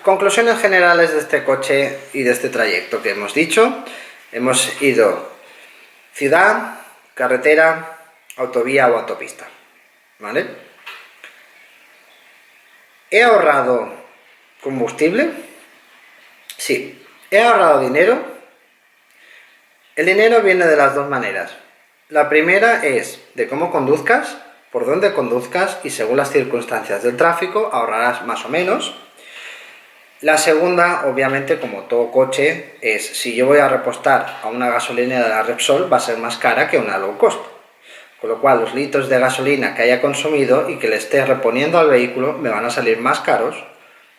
Conclusiones generales de este coche y de este trayecto que hemos dicho. Hemos ido ciudad, carretera, autovía o autopista, ¿vale? ¿He ahorrado combustible? Sí. ¿He ahorrado dinero? El dinero viene de las dos maneras. La primera es de cómo conduzcas, por dónde conduzcas y según las circunstancias del tráfico ahorrarás más o menos. La segunda, obviamente, como todo coche, es si yo voy a repostar a una gasolinera de la Repsol va a ser más cara que una low cost. Con lo cual los litros de gasolina que haya consumido y que le esté reponiendo al vehículo me van a salir más caros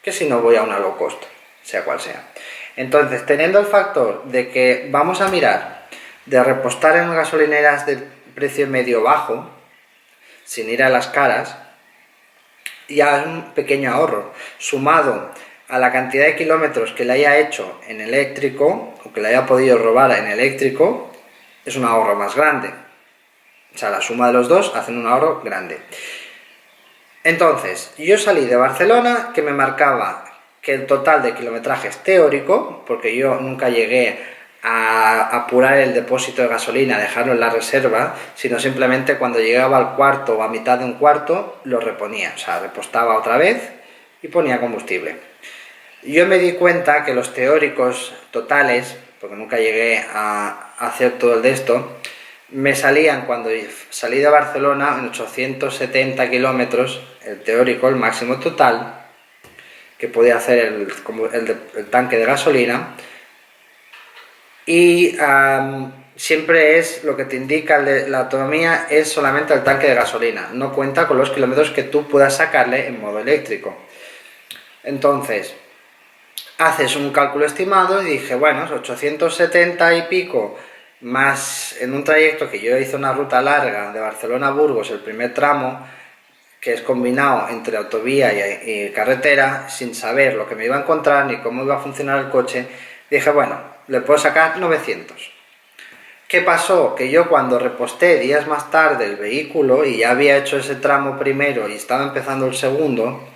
que si no voy a una low cost, sea cual sea. Entonces, teniendo el factor de que vamos a mirar de repostar en gasolineras de precio medio bajo, sin ir a las caras, ya es un pequeño ahorro, sumado a la cantidad de kilómetros que le haya hecho en eléctrico, o que le haya podido robar en eléctrico, es un ahorro más grande. O sea, la suma de los dos hacen un ahorro grande. Entonces, yo salí de Barcelona, que me marcaba que el total de kilometraje es teórico, porque yo nunca llegué a apurar el depósito de gasolina, dejarlo en la reserva, sino simplemente cuando llegaba al cuarto o a mitad de un cuarto, lo reponía, o sea, repostaba otra vez y ponía combustible. Yo me di cuenta que los teóricos totales, porque nunca llegué a hacer todo el de esto, me salían cuando salí de Barcelona en 870 kilómetros, el teórico, el máximo total, que podía hacer el tanque de gasolina, y siempre es lo que te indica la autonomía, es solamente el tanque de gasolina, no cuenta con los kilómetros que tú puedas sacarle en modo eléctrico. Entonces, haces un cálculo estimado y dije, bueno, 870 y pico, más en un trayecto que yo hice una ruta larga de Barcelona a Burgos, el primer tramo, que es combinado entre autovía y carretera, sin saber lo que me iba a encontrar ni cómo iba a funcionar el coche, dije, bueno, le puedo sacar 900. ¿Qué pasó? Que yo cuando reposté días más tarde el vehículo y ya había hecho ese tramo primero y estaba empezando el segundo,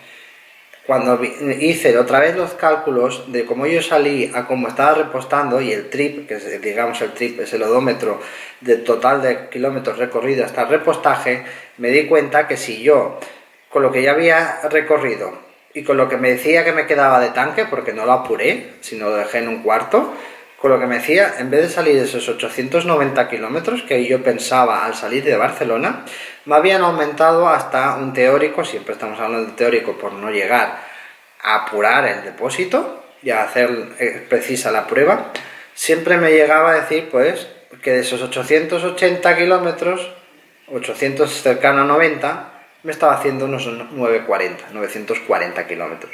cuando hice otra vez los cálculos de cómo yo salí a cómo estaba repostando y el trip, que es, digamos el trip es el odómetro del total de kilómetros recorridos hasta el repostaje, me di cuenta que si yo, con lo que ya había recorrido y con lo que me decía que me quedaba de tanque, porque no lo apuré, sino lo dejé en un cuarto, con lo que me decía, en vez de salir de esos 890 kilómetros que yo pensaba al salir de Barcelona, me habían aumentado hasta un teórico, siempre estamos hablando de teórico por no llegar a apurar el depósito y a hacer precisa la prueba, siempre me llegaba a decir pues que de esos 880 kilómetros, 800 cercano a 90, me estaba haciendo unos 940 kilómetros.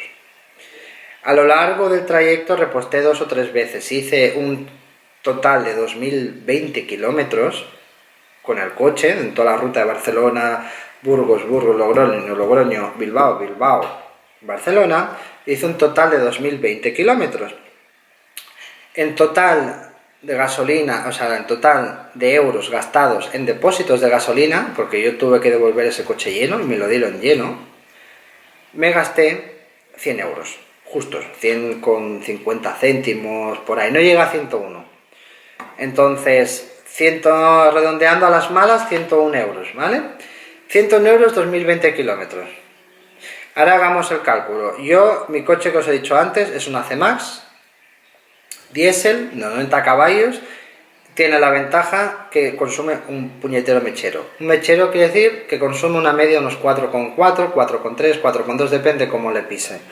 A lo largo del trayecto reposté 2 o 3 veces, hice un total de 2020 kilómetros con el coche, en toda la ruta de Barcelona, Burgos, Logroño, Logroño, Bilbao, Barcelona, hice un total de 2020 kilómetros. En total de gasolina, o sea, en total de euros gastados en depósitos de gasolina, porque yo tuve que devolver ese coche lleno y me lo dieron lleno, me gasté 100 euros. Justos, 100 con 50 céntimos, por ahí, no llega a 101. Entonces, redondeando a las malas, 101 euros, ¿vale? 101 euros, 2020 kilómetros. Ahora hagamos el cálculo. Mi coche que os he dicho antes es una C-Max, diésel, 90 caballos, tiene la ventaja que consume un puñetero mechero. Un mechero quiere decir que consume una media de unos 4,4, 4,3, 4,2, depende cómo le pise.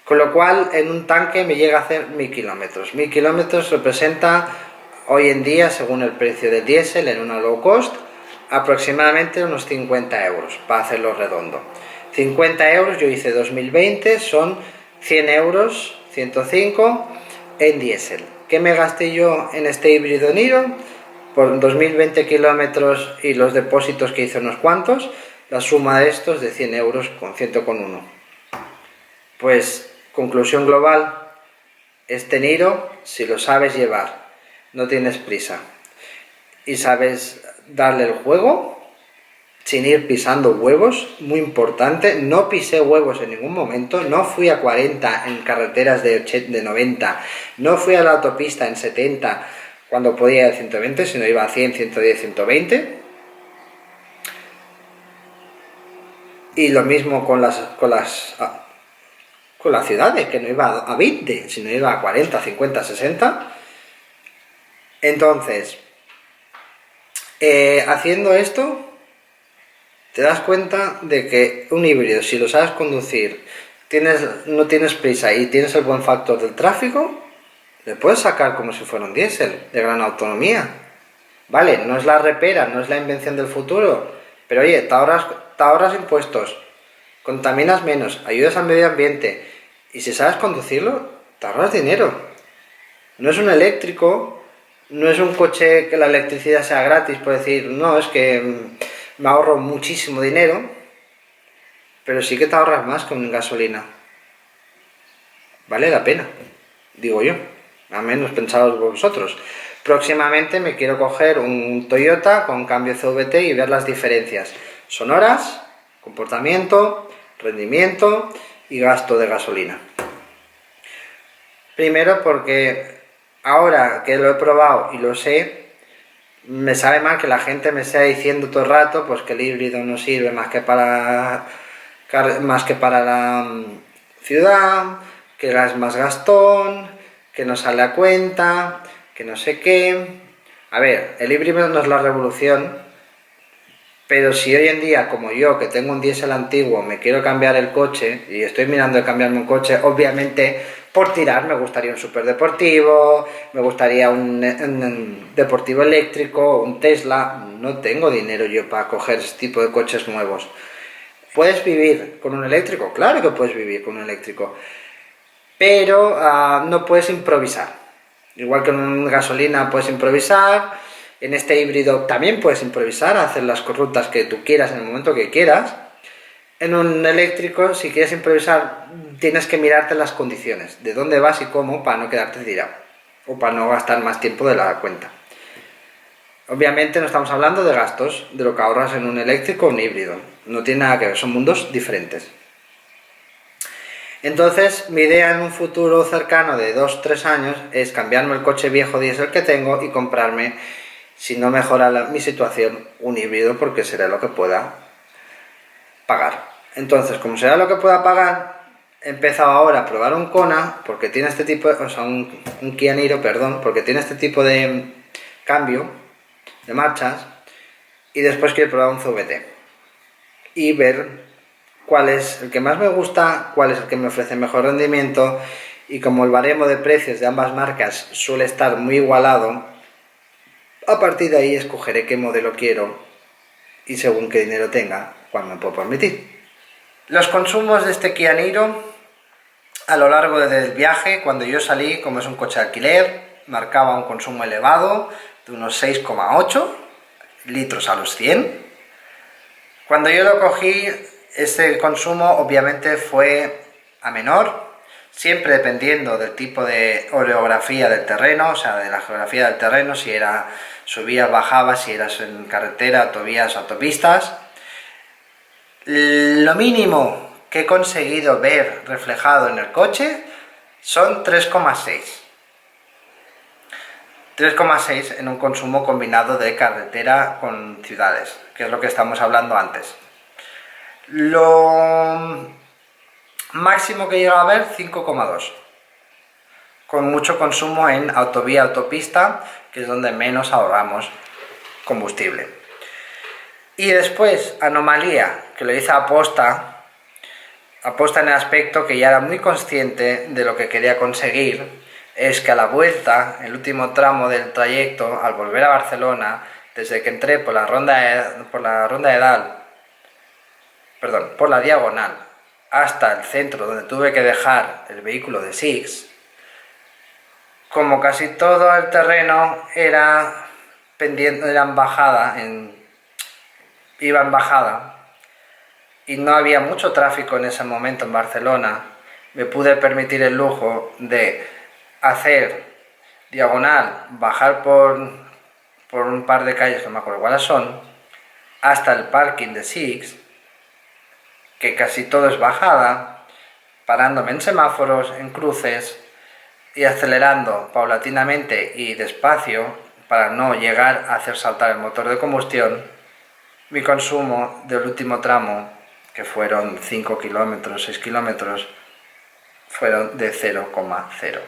Con lo cual, en un tanque me llega a hacer 1000 kilómetros. 1000 kilómetros representa, hoy en día, según el precio del diésel, en una low cost, aproximadamente unos 50 euros, para hacerlo redondo. 50 euros, yo hice 2020, son 100 euros, 105 en diésel. ¿Qué me gasté yo en este híbrido Niro? Por 2020 kilómetros y los depósitos que hice unos cuantos, la suma de estos de 100 euros con 100,1. Pues, conclusión global, este Niro, si lo sabes llevar, no tienes prisa y sabes darle el juego, sin ir pisando huevos, muy importante, no pisé huevos en ningún momento, no fui a 40 en carreteras de 90, no fui a la autopista en 70 cuando podía ir a 120, sino iba a 100, 110, 120. Y lo mismo con las ciudades, que no iba a 20, sino iba a 40, 50, 60. Entonces, haciendo esto, te das cuenta de que un híbrido, si lo sabes conducir, no tienes prisa y tienes el buen factor del tráfico, le puedes sacar como si fuera un diésel de gran autonomía. Vale, no es la repera, no es la invención del futuro, pero oye, te ahorras impuestos, contaminas menos, ayudas al medio ambiente y si sabes conducirlo, te ahorras dinero. No es un eléctrico, no es un coche que la electricidad sea gratis, por decir, no, es que me ahorro muchísimo dinero, pero sí que te ahorras más que en gasolina. Vale la pena, digo yo, al menos pensados vosotros. Próximamente me quiero coger un Toyota con cambio CVT y ver las diferencias sonoras, comportamiento, rendimiento y gasto de gasolina. Primero porque ahora que lo he probado y lo sé, me sabe mal que la gente me esté diciendo todo el rato pues que el híbrido no sirve más que para la ciudad, que es más gastón, que no sale a cuenta, que no sé qué. A ver, el híbrido no es la revolución, pero si hoy en día, como yo, que tengo un diésel antiguo, me quiero cambiar el coche y estoy mirando de cambiarme un coche, obviamente por tirar me gustaría un superdeportivo, me gustaría un deportivo eléctrico, un Tesla. No tengo dinero yo para coger ese tipo de coches nuevos. ¿Puedes vivir con un eléctrico? Claro que puedes vivir con un eléctrico, pero no puedes improvisar. Igual que en una gasolina puedes improvisar, en este híbrido también puedes improvisar, hacer las rutas que tú quieras en el momento que quieras. En un eléctrico, si quieres improvisar, tienes que mirarte las condiciones, de dónde vas y cómo, para no quedarte tirado, o para no gastar más tiempo de la cuenta. Obviamente no estamos hablando de gastos, de lo que ahorras en un eléctrico o un híbrido. No tiene nada que ver, son mundos diferentes. Entonces, mi idea en un futuro cercano de 2-3 años es cambiarme el coche viejo diésel que tengo y comprarme, si no mejora mi situación, un híbrido porque será lo que pueda pagar. Entonces, como será lo que pueda pagar, he empezado ahora a probar un Kona porque tiene este tipo, un Kia Niro, perdón, porque tiene este tipo de cambio de marchas y después quiero probar un CVT y ver cuál es el que más me gusta, cuál es el que me ofrece mejor rendimiento y como el baremo de precios de ambas marcas suele estar muy igualado, a partir de ahí escogeré qué modelo quiero y según qué dinero tenga, cuál me puedo permitir. Los consumos de este Kia Niro a lo largo del viaje, cuando yo salí, como es un coche de alquiler, marcaba un consumo elevado de unos 6,8 litros a los 100. Cuando yo lo cogí, este consumo obviamente fue a menor, siempre dependiendo del tipo de orografía del terreno, o sea, de la geografía del terreno, si era subías, bajabas, si eras en carretera, autovías, autopistas. Lo mínimo que he conseguido ver reflejado en el coche son 3,6. 3,6 en un consumo combinado de carretera con ciudades, que es lo que estamos hablando antes. Lo máximo que llega a ver, 5,2. Con mucho consumo en autovía, autopista, que es donde menos ahorramos combustible. Y después, anomalía, que lo hice aposta en el aspecto que ya era muy consciente de lo que quería conseguir, es que a la vuelta, el último tramo del trayecto, al volver a Barcelona, desde que entré por la diagonal, hasta el centro donde tuve que dejar el vehículo de Six, como casi todo el terreno era pendiente, iba en bajada, y no había mucho tráfico en ese momento en Barcelona, me pude permitir el lujo de hacer diagonal, bajar por un par de calles que no me acuerdo cuáles son, hasta el parking de Six, que casi todo es bajada, parándome en semáforos, en cruces y acelerando paulatinamente y despacio para no llegar a hacer saltar el motor de combustión, mi consumo del último tramo, que fueron 5 kilómetros, 6 kilómetros, fueron de 0,0.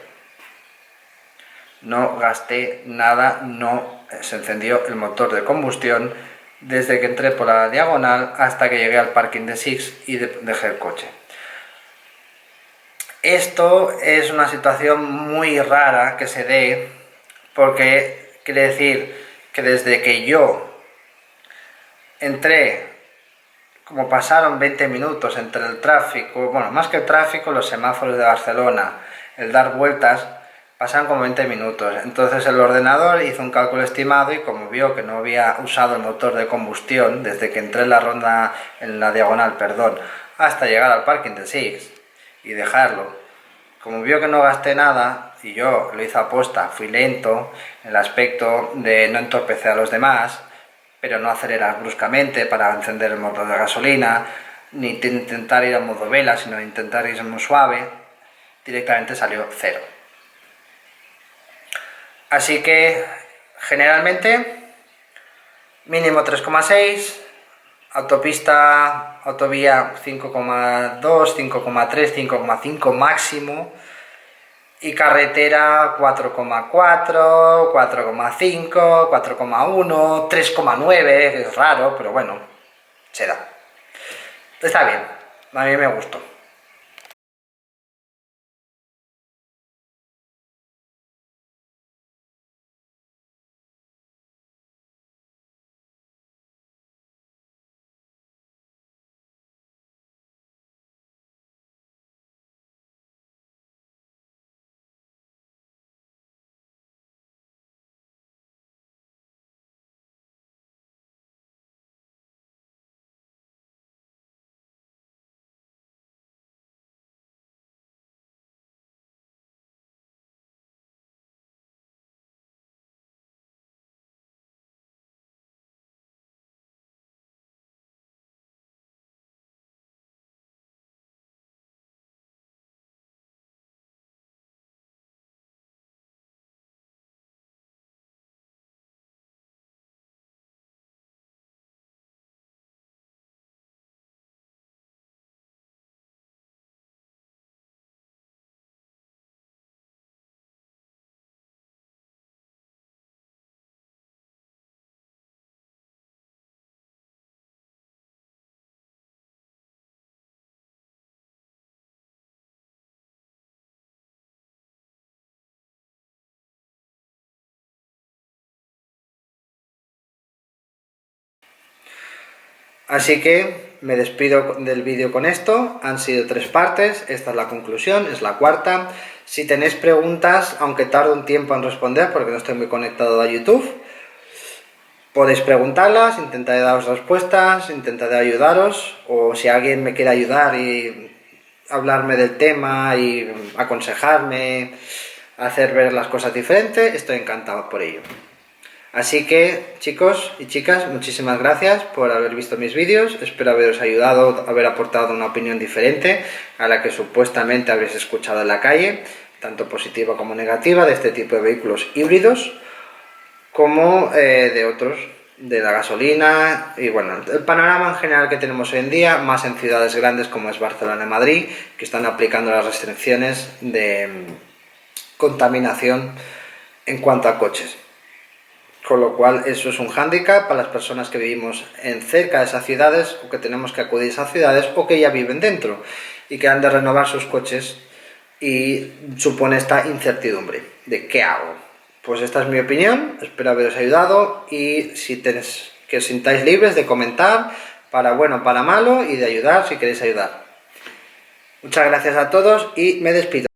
No gasté nada, no se encendió el motor de combustión desde que entré por la diagonal hasta que llegué al parking de Six y dejé el coche. Esto es una situación muy rara que se dé, porque quiere decir que desde que yo entré, como pasaron 20 minutos entre el tráfico, bueno, más que el tráfico, los semáforos de Barcelona, el dar vueltas, pasaron como 20 minutos. Entonces el ordenador hizo un cálculo estimado y como vio que no había usado el motor de combustión desde que entré en la ronda, en la diagonal, perdón, hasta llegar al parking de Six y dejarlo, como vio que no gasté nada, y yo lo hice aposta, fui lento en el aspecto de no entorpecer a los demás, pero no acelerar bruscamente para encender el motor de gasolina, ni intentar ir a modo vela, sino intentar ir muy suave, directamente salió 0. Así que, generalmente, mínimo 3,6, autovía 5,2, 5,3, 5,5 máximo, y carretera 4,4, 4,5, 4,1, 3,9, es raro, pero bueno, se da. Está bien, a mí me gustó. Así que me despido del vídeo con esto. Han sido 3 partes, esta es la conclusión, es la cuarta. Si tenéis preguntas, aunque tarde un tiempo en responder porque no estoy muy conectado a YouTube, podéis preguntarlas, intentaré daros respuestas, intentaré ayudaros, o si alguien me quiere ayudar y hablarme del tema y aconsejarme, hacer ver las cosas diferentes, estoy encantado por ello. Así que, chicos y chicas, muchísimas gracias por haber visto mis vídeos. Espero haberos ayudado, haber aportado una opinión diferente a la que supuestamente habréis escuchado en la calle, tanto positiva como negativa, de este tipo de vehículos híbridos, como de otros, de la gasolina. Y bueno, el panorama en general que tenemos hoy en día, más en ciudades grandes como es Barcelona y Madrid, que están aplicando las restricciones de contaminación en cuanto a coches. Con lo cual eso es un hándicap para las personas que vivimos en cerca de esas ciudades o que tenemos que acudir a esas ciudades o que ya viven dentro y que han de renovar sus coches y supone esta incertidumbre de ¿qué hago? Pues esta es mi opinión, espero haberos ayudado y que os sintáis libres de comentar para bueno, para malo y de ayudar si queréis ayudar. Muchas gracias a todos y me despido.